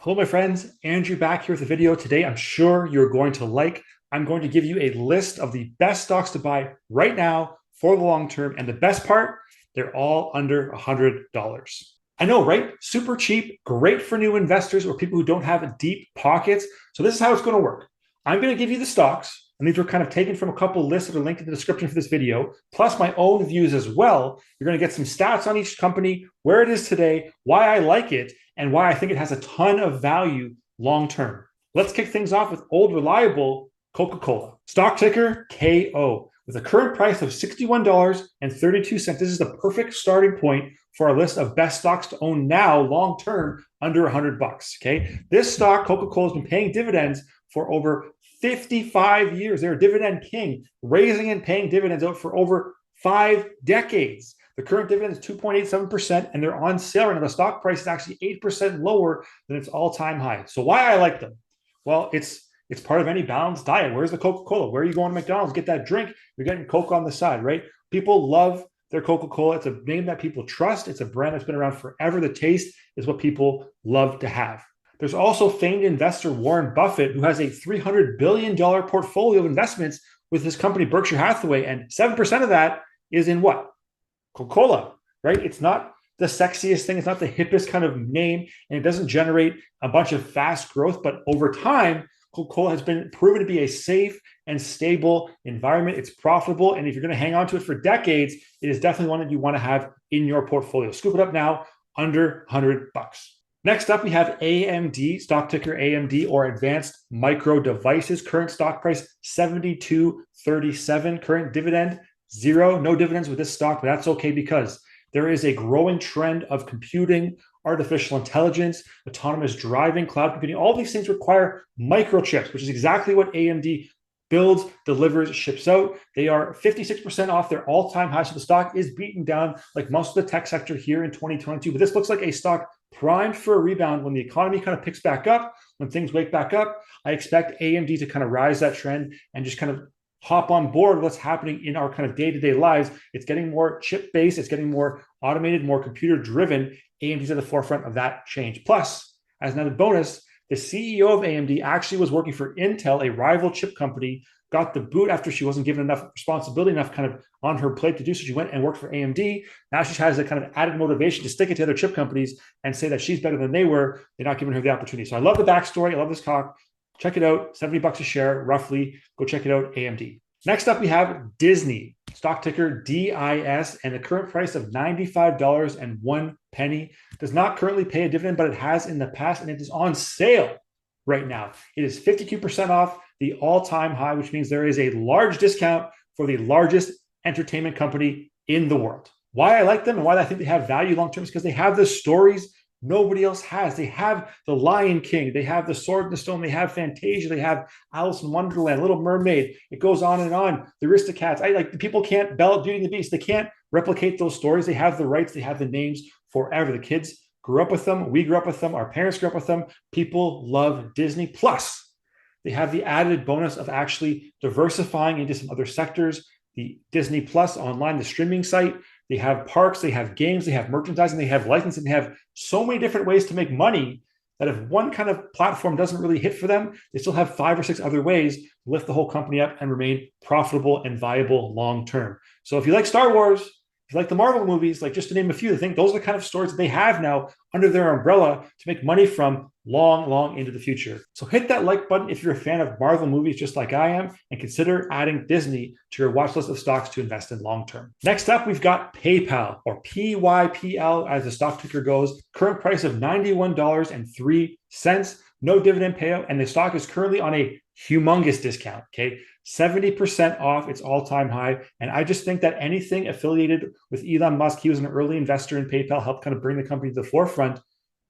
Hello, my friends. Andrew back here with a video today I'm sure you're going to like. I'm going to give you a list of the best stocks to buy right now for the long term. And the best part, they're all under $100. I know, right? Super cheap, great for new investors or people who don't have deep pockets. So this is how it's going to work. I'm going to give you the stocks, and these were kind of taken from a couple lists that are linked in the description for this video, plus my own views as well. You're going to get some stats on each company, where it is today, why I like it, and why I think it has a ton of value long term. Let's kick things off with old reliable Coca-Cola. Stock ticker KO. With a current price of $61.32, this is the perfect starting point for our list of best stocks to own now long term under $100. Okay. This stock, Coca-Cola, has been paying dividends for over 55 years. They're a dividend king, raising and paying dividends out for over 5 decades. The current dividend is 2.87%, and they're on sale right now. The stock price is actually 8% lower than its all-time high. So why I like them? Well, it's part of any balanced diet. Where's the Coca-Cola? Where are you going to McDonald's? Get that drink. You're getting Coke on the side, right? People love their Coca-Cola. It's a name that people trust. It's a brand that's been around forever. The taste is what people love to have. There's also famed investor Warren Buffett, who has a $300 billion portfolio of investments with his company, Berkshire Hathaway, and 7% of that is in what? Coca-Cola, right? It's not the sexiest thing. It's not the hippest kind of name, and it doesn't generate a bunch of fast growth. But over time, Coca-Cola has been proven to be a safe and stable environment. It's profitable, and if you're going to hang on to it for decades, it is definitely one that you want to have in your portfolio. Scoop it up now, under $100. Next up, we have AMD, stock ticker AMD, or Advanced Micro Devices. Current stock price $72.37. Current dividend zero. No dividends with this stock, but that's okay because there is a growing trend of computing, artificial intelligence, autonomous driving, cloud computing. All these things require microchips, which is exactly what AMD builds, delivers, ships out. They are 56% off their all-time high. So the stock is beaten down like most of the tech sector here in 2022. But this looks like a stock primed for a rebound when the economy kind of picks back up, when things wake back up. I expect AMD to kind of rise that trend and just kind of hop on board what's happening in our kind of day-to-day lives. It's getting more chip-based. It's getting more automated, more computer-driven. AMD's at the forefront of that change. Plus, as another bonus, the CEO of AMD actually was working for Intel, a rival chip company, got the boot after she wasn't given enough responsibility, enough kind of on her plate to do so. She went and worked for AMD. Now she has a kind of added motivation to stick it to other chip companies and say that she's better than they were. They're not giving her the opportunity. So I love the backstory. I love this talk. Check it out. $70 a share, roughly. Go check it out, AMD. Next up, we have Disney, stock ticker DIS, and the current price of $95.01 does not currently pay a dividend, but it has in the past, and it is on sale right now. It is 52% off the all-time high, which means there is a large discount for the largest entertainment company in the world. Why I like them and why I think they have value long-term is because they have the stories nobody else has. They have the Lion King, they have the Sword in the Stone, they have Fantasia, they have Alice in Wonderland, Little Mermaid. It goes on and on. The Aristocats. People can't Beauty and the Beast. They can't replicate those stories. They have the rights. They have the names forever. The kids grew up with them. We grew up with them. Our parents grew up with them. People love Disney. Plus, they have the added bonus of actually diversifying into some other sectors. The Disney Plus online, the streaming site. They have parks, they have games, they have merchandising, they have licensing, they have so many different ways to make money that if one kind of platform doesn't really hit for them, they still have 5 or 6 other ways to lift the whole company up and remain profitable and viable long term. So if you like Star Wars, if you like the Marvel movies, like just to name a few, I think those are the kind of stories that they have now under their umbrella to make money from long into the future. So hit that like button if you're a fan of Marvel movies just like I am, and consider adding Disney to your watch list of stocks to invest in long term. Next up, we've got PayPal, or PYPL as the stock ticker goes. Current price of $91.03. No dividend payout, and the stock is currently on a humongous discount, okay? 70% off its all-time high. And I just think that anything affiliated with Elon Musk, he was an early investor in PayPal, helped kind of bring the company to the forefront,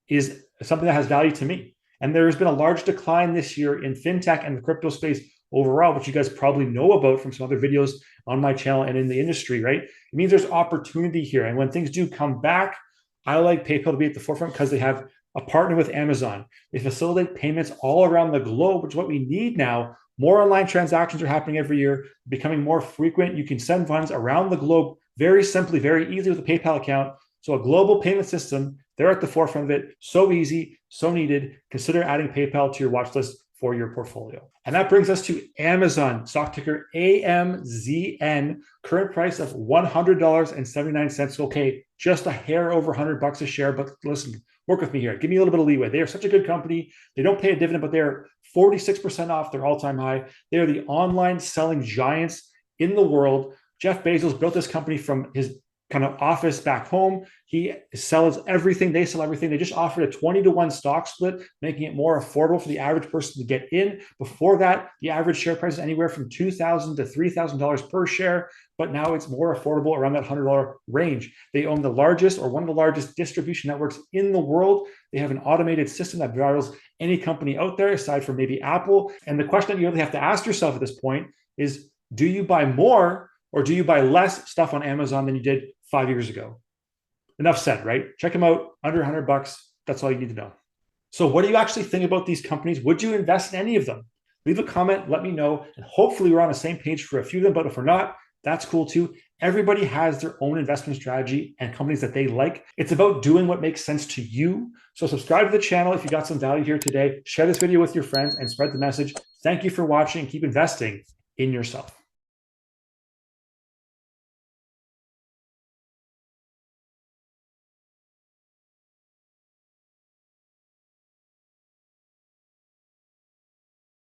is something that has value to me. And there has been a large decline this year in fintech and the crypto space overall, which you guys probably know about from some other videos on my channel and in the industry, right? It means there's opportunity here. And when things do come back, I like PayPal to be at the forefront because they have a partner with Amazon. They facilitate payments all around the globe, which is what we need now. More online transactions are happening every year, becoming more frequent. You can send funds around the globe very simply, very easily with a PayPal account. So a global payment system, they're at the forefront of it. So easy, so needed. Consider adding PayPal to your watch list for your portfolio. And that brings us to Amazon, stock ticker AMZN, current price of $100.79. Okay, just a hair over $100 a share, but listen, work with me here. Give me a little bit of leeway. They are such a good company. They don't pay a dividend, but they're 46% off their all-time high. They are the online selling giants in the world. Jeff Bezos built this company from his kind of office back home. He sells everything. They sell everything. They just offered a 20-to-1 stock split, making it more affordable for the average person to get in. Before that, the average share price is anywhere from $2,000 to $3,000 per share, but now it's more affordable around that $100 range. They own the largest or one of the largest distribution networks in the world. They have an automated system that rivals any company out there aside from maybe Apple. And the question that you really have to ask yourself at this point is, do you buy more or do you buy less stuff on Amazon than you did 5 years ago? Enough said, right? Check them out, under $100. That's all you need to know. So what do you actually think about these companies? Would you invest in any of them? Leave a comment, let me know, and hopefully we're on the same page for a few of them, but if we're not, that's cool too. Everybody has their own investment strategy and companies that they like. It's about doing what makes sense to you. So subscribe to the channel if you got some value here today. Share this video with your friends and spread the message. Thank you for watching and keep investing in yourself.